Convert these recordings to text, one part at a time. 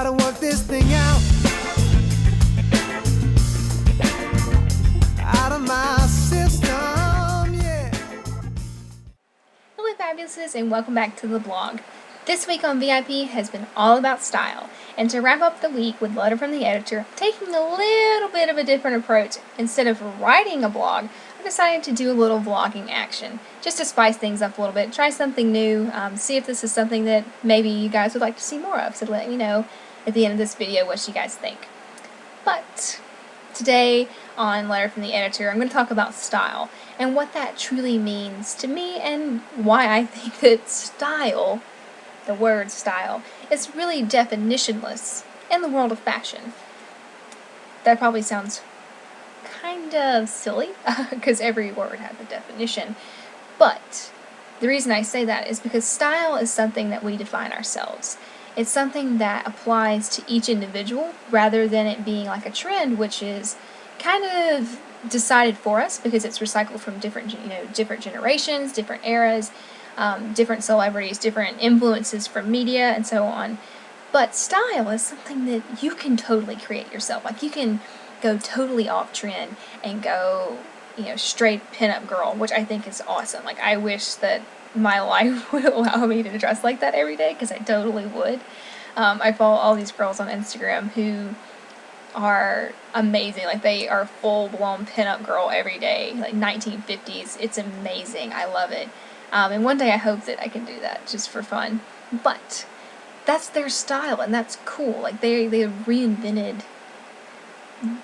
gotta work this thing out of my system, yeah. Hello Fabulouses, and welcome back to the blog. This week on VIP has been all about style, and to wrap up the week with Letter from the Editor, I'm taking a little bit of a different approach. Instead of writing a blog, I decided to do a little vlogging action, just to spice things up a little bit, try something new, see if this is something that maybe you guys would like to see more of, so let me know at the end of this video what you guys think. But today on Letter from the Editor, I'm going to talk about style and what that truly means to me and why I think that style, the word style, is really definitionless in the world of fashion. That probably sounds kind of silly because every word has a definition, but the reason I say that is because style is something that we define ourselves. It's something that applies to each individual rather than it being like a trend, which is kind of decided for us because it's recycled from different generations, different eras, different celebrities, different influences from media, and so on. But style is something that you can totally create yourself. Like, you can go totally off trend and go, straight pinup girl, which I think is awesome. Like, I wish that my life would allow me to dress like that every day, because I totally would. I follow all these girls on Instagram who are amazing. Like, they are full-blown pinup girl every day, like 1950s. It's amazing. I love it. And one day I hope that I can do that just for fun. But that's their style, and that's cool. Like, they reinvented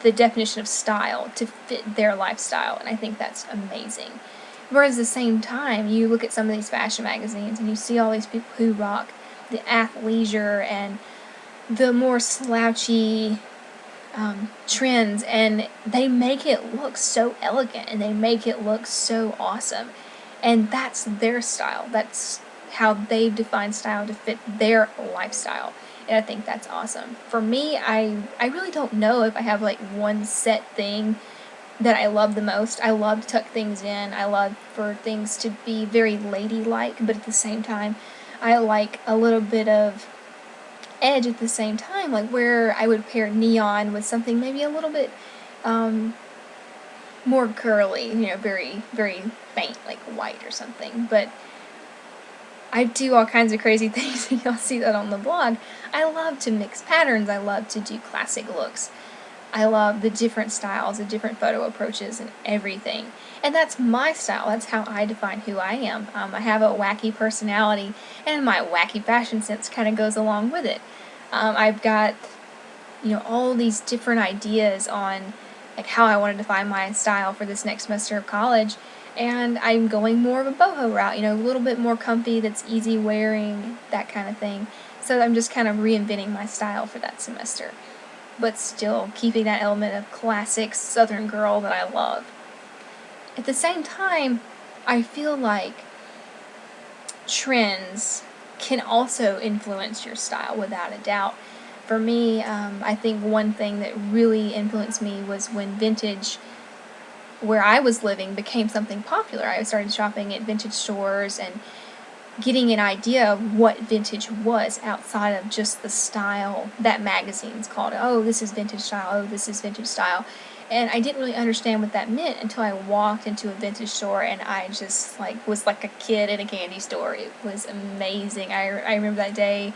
the definition of style to fit their lifestyle, and I think that's amazing. Whereas at the same time, you look at some of these fashion magazines and you see all these people who rock the athleisure and the more slouchy trends, and they make it look so elegant and they make it look so awesome. And that's their style. That's how they've defined style to fit their lifestyle. And I think that's awesome. For me, I really don't know if I have like one set thing that I love the most. I love to tuck things in. I love for things to be very ladylike, but at the same time, I like a little bit of edge at the same time, like where I would pair neon with something maybe a little bit more girly, very, very faint, like white or something. But I do all kinds of crazy things, and you'll see that on the blog. I love to mix patterns. I love to do classic looks. I love the different styles, the different photo approaches, and everything. And that's my style. That's how I define who I am. I have a wacky personality, and my wacky fashion sense kind of goes along with it. I've got, all these different ideas on like how I want to define my style for this next semester of college, and I'm going more of a boho route, a little bit more comfy, that's easy wearing, that kind of thing. So I'm just kind of reinventing my style for that semester, but still keeping that element of classic Southern girl that I love. At the same time, I feel like trends can also influence your style without a doubt. For me, I think one thing that really influenced me was when vintage, where I was living, became something popular. I started shopping at vintage stores and getting an idea of what vintage was outside of just the style that magazines called it. Oh, this is vintage style. Oh, this is vintage style. And I didn't really understand what that meant until I walked into a vintage store, and I just was like a kid in a candy store. It was amazing. I remember that day.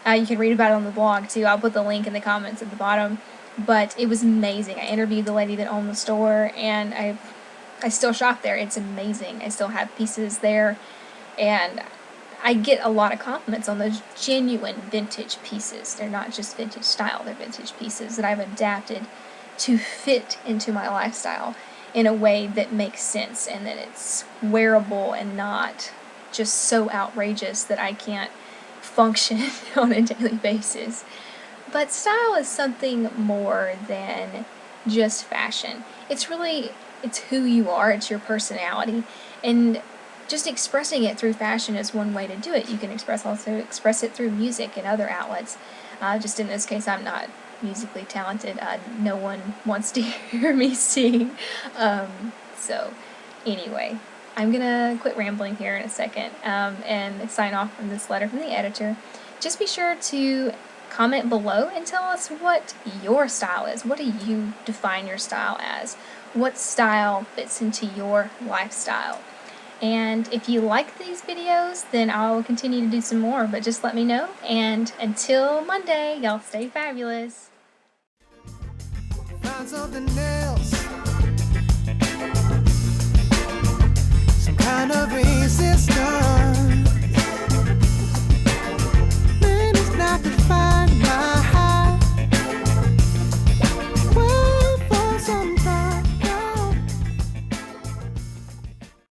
You can read about it on the blog too. I'll put the link in the comments at the bottom. But it was amazing. I interviewed the lady that owned the store, and I still shop there. It's amazing. I still have pieces there, and I get a lot of compliments on those genuine vintage pieces. They're not just vintage style, they're vintage pieces that I've adapted to fit into my lifestyle in a way that makes sense, and that it's wearable and not just so outrageous that I can't function on a daily basis. But style is something more than just fashion. It's who you are, it's your personality, and just expressing it through fashion is one way to do it. You can also express it through music and other outlets. Just in this case, I'm not musically talented. No one wants to hear me sing. So anyway, I'm gonna quit rambling here in a second and sign off from this letter from the editor. Just be sure to Comment below and tell us what your style is. What do you define your style as? What style fits into your lifestyle? And if you like these videos, then I'll continue to do some more, but just let me know. And until Monday, y'all stay fabulous. Find something else. Some kind of reason.